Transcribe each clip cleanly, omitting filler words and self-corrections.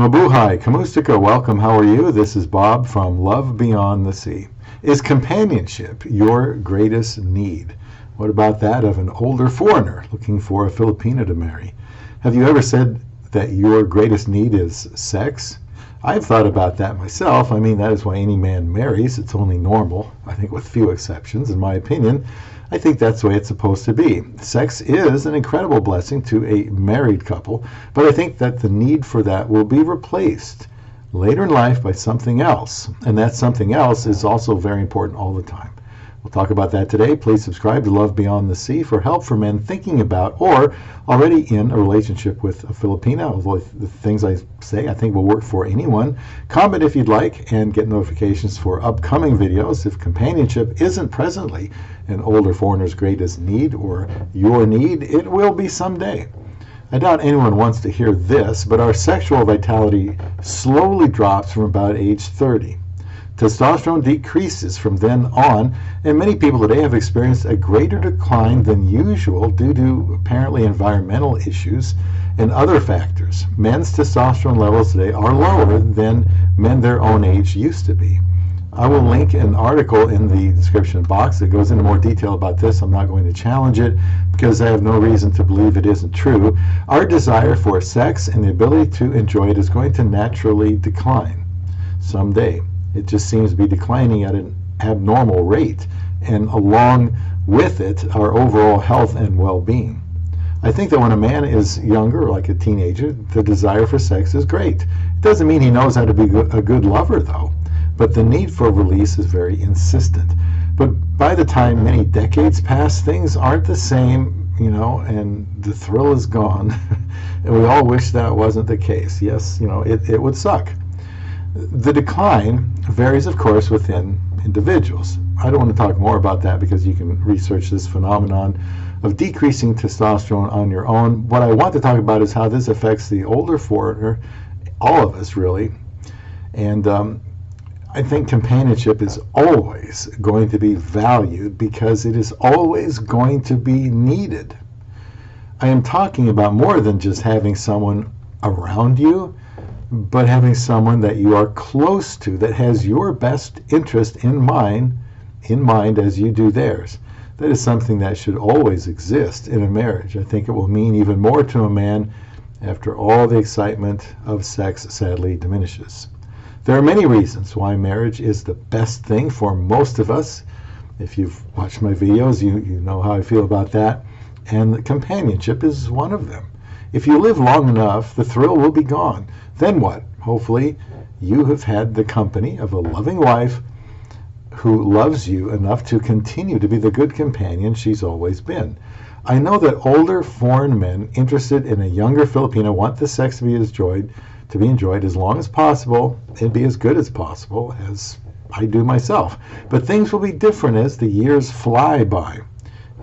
Mabuhay, Kamustika, welcome. How are you? This is Bob from Love Beyond the Sea. Is companionship your greatest need? What about that of an older foreigner looking for a Filipina to marry? Have you ever said that your greatest need is sex? I've thought about that myself. I mean, that is why any man marries. It's only normal, I think, with few exceptions, in my opinion. I think that's the way it's supposed to be. Sex is an incredible blessing to a married couple, but I think that the need for that will be replaced later in life by something else, and that something else is also very important all the time. We'll talk about that today. Please subscribe to Love Beyond the Sea for help for men thinking about or already in a relationship with a Filipina. Although the things I say I think will work for anyone. Comment if you'd like and get notifications for upcoming videos. If companionship isn't presently an older foreigner's greatest need or your need, it will be someday. I doubt anyone wants to hear this, but our sexual vitality slowly drops from about age 30. Testosterone decreases from then on, and many people today have experienced a greater decline than usual due to apparently environmental issues and other factors. Men's testosterone levels today are lower than men their own age used to be. I will link an article in the description box that goes into more detail about this. I'm not going to challenge it because I have no reason to believe it isn't true. Our desire for sex and the ability to enjoy it is going to naturally decline someday. It just seems to be declining at an abnormal rate, and along with it, our overall health and well-being. I think that when a man is younger, like a teenager, the desire for sex is great. It doesn't mean he knows how to be a good lover, though, but the need for release is very insistent. But by the time many decades pass, things aren't the same, and the thrill is gone. And we all wish that wasn't the case. Yes, it would suck. The decline varies, of course, within individuals. I don't want to talk more about that because you can research this phenomenon of decreasing testosterone on your own. What I want to talk about is how this affects the older foreigner, all of us really. And I think companionship is always going to be valued because it is always going to be needed. I am talking about more than just having someone around you, but having someone that you are close to that has your best interest in mind as you do theirs. That is something that should always exist in a marriage. I think it will mean even more to a man after all the excitement of sex sadly diminishes. There are many reasons why marriage is the best thing for most of us. If you've watched my videos, you know how I feel about that. And companionship is one of them. If you live long enough, the thrill will be gone. Then what? Hopefully, you have had the company of a loving wife who loves you enough to continue to be the good companion she's always been. I know that older foreign men interested in a younger Filipina want the sex to be enjoyed as long as possible and be as good as possible, as I do myself. But things will be different as the years fly by,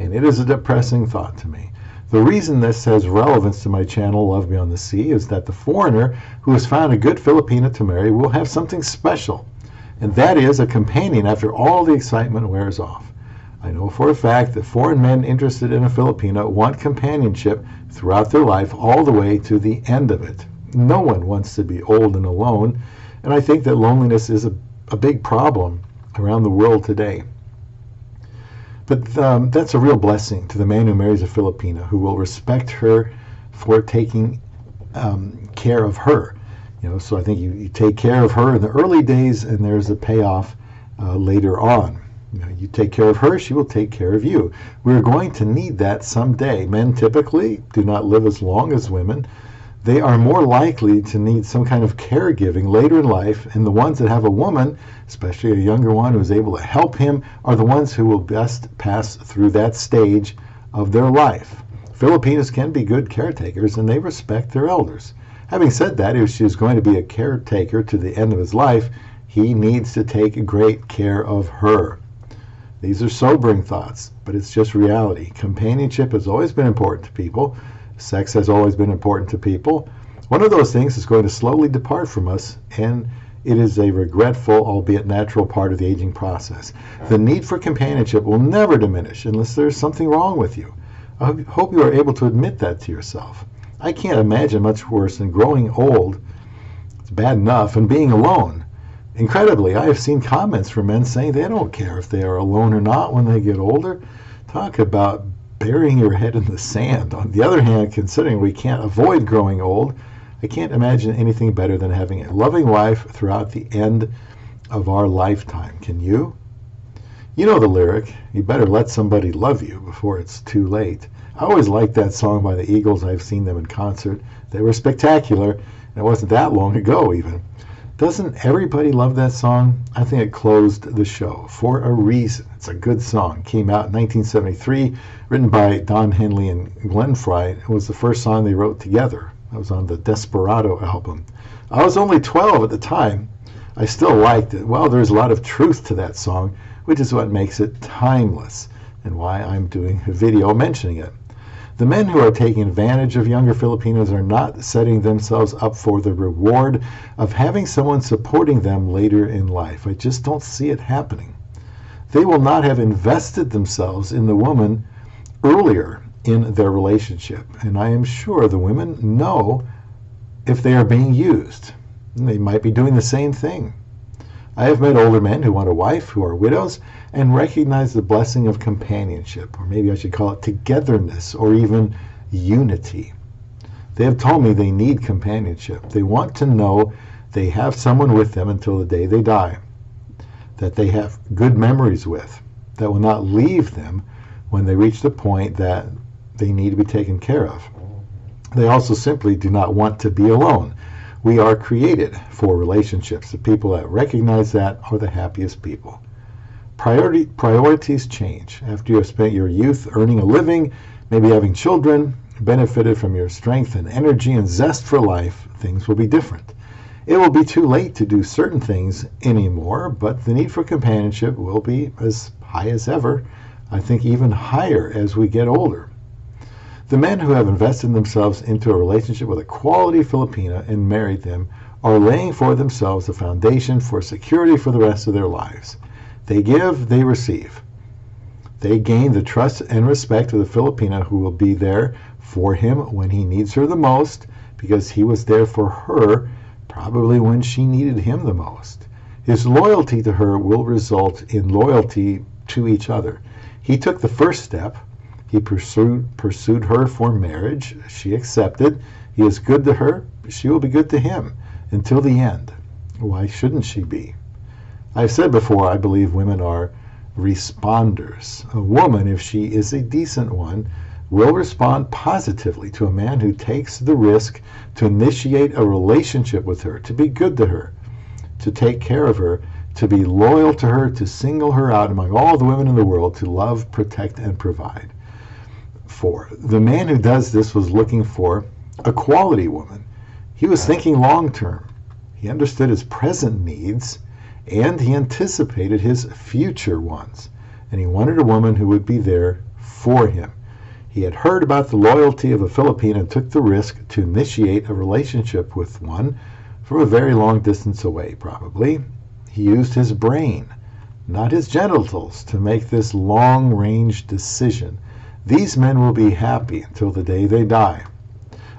and it is a depressing thought to me. The reason this has relevance to my channel, Love Beyond the Sea, is that the foreigner who has found a good Filipina to marry will have something special, and that is a companion after all the excitement wears off. I know for a fact that foreign men interested in a Filipina want companionship throughout their life all the way to the end of it. No one wants to be old and alone, and I think that loneliness is a big problem around the world today. But that's a real blessing to the man who marries a Filipina, who will respect her for taking care of her. So I think you take care of her in the early days, and there's a payoff later on. You take care of her, she will take care of you. We're going to need that someday. Men typically do not live as long as women. They are more likely to need some kind of caregiving later in life, and the ones that have a woman, especially a younger one who is able to help him, are the ones who will best pass through that stage of their life. Filipinas can be good caretakers, and they respect their elders. Having said that, if she is going to be a caretaker to the end of his life, he needs to take great care of her. These are sobering thoughts, but it's just reality. Companionship has always been important to people. Sex has always been important to people. One of those things is going to slowly depart from us, and it is a regretful, albeit natural, part of the aging process. The need for companionship will never diminish unless there's something wrong with you. I hope you are able to admit that to yourself. I can't imagine much worse than growing old It's bad enough. And being alone. Incredibly, I have seen comments from men saying they don't care if they are alone or not when they get older. Talk about burying your head in the sand. On the other hand, considering we can't avoid growing old, I can't imagine anything better than having a loving wife throughout the end of our lifetime. Can you? You know the lyric, you better let somebody love you before it's too late. I always liked that song by the Eagles. I've seen them in concert. They were spectacular, and it wasn't that long ago even. Doesn't everybody love that song? I think it closed the show for a reason. It's a good song. Came out in 1973, written by Don Henley and Glenn Frey. It was the first song they wrote together. That was on the Desperado album. I was only 12 at the time. I still liked it. Well, there's a lot of truth to that song, which is what makes it timeless and why I'm doing a video mentioning it. The men who are taking advantage of younger Filipinos are not setting themselves up for the reward of having someone supporting them later in life. I just don't see it happening. They will not have invested themselves in the woman earlier in their relationship, and I am sure the women know if they are being used. They might be doing the same thing. I have met older men who want a wife, who are widows, and recognize the blessing of companionship, or maybe I should call it togetherness, or even unity. They have told me they need companionship. They want to know they have someone with them until the day they die, that they have good memories with, that will not leave them when they reach the point that they need to be taken care of. They also simply do not want to be alone. We are created for relationships. The people that recognize that are the happiest people. Priorities change. After you have spent your youth earning a living, maybe having children, benefited from your strength and energy and zest for life, things will be different. It will be too late to do certain things anymore, but the need for companionship will be as high as ever, I think even higher as we get older. The men who have invested themselves into a relationship with a quality Filipina and married them are laying for themselves a foundation for security for the rest of their lives. They give, they receive. They gain the trust and respect of the Filipina who will be there for him when he needs her the most, because he was there for her probably when she needed him the most. His loyalty to her will result in loyalty to each other. He took the first step. He pursued her for marriage. She accepted. He is good to her. She will be good to him until the end. Why shouldn't she be? I've said before, I believe women are responders. A woman, if she is a decent one, will respond positively to a man who takes the risk to initiate a relationship with her, to be good to her, to take care of her, to be loyal to her, to single her out among all the women in the world, to love, protect, and provide for. The man who does this was looking for a quality woman. He was thinking long term. He understood his present needs, and he anticipated his future ones. And he wanted a woman who would be there for him. He had heard about the loyalty of a Filipina and took the risk to initiate a relationship with one from a very long distance away, probably. He used his brain, not his genitals, to make this long-range decision. These men will be happy until the day they die.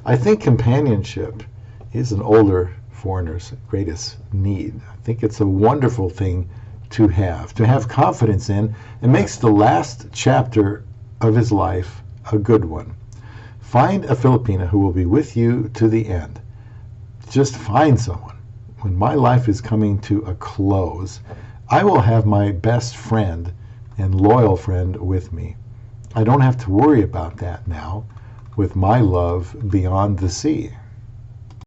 I think companionship is an older foreigner's greatest need. I think it's a wonderful thing to have confidence in. It makes the last chapter of his life a good one. Find a Filipina who will be with you to the end. Just find someone. When my life is coming to a close, I will have my best friend and loyal friend with me. I don't have to worry about that now with my love beyond the sea.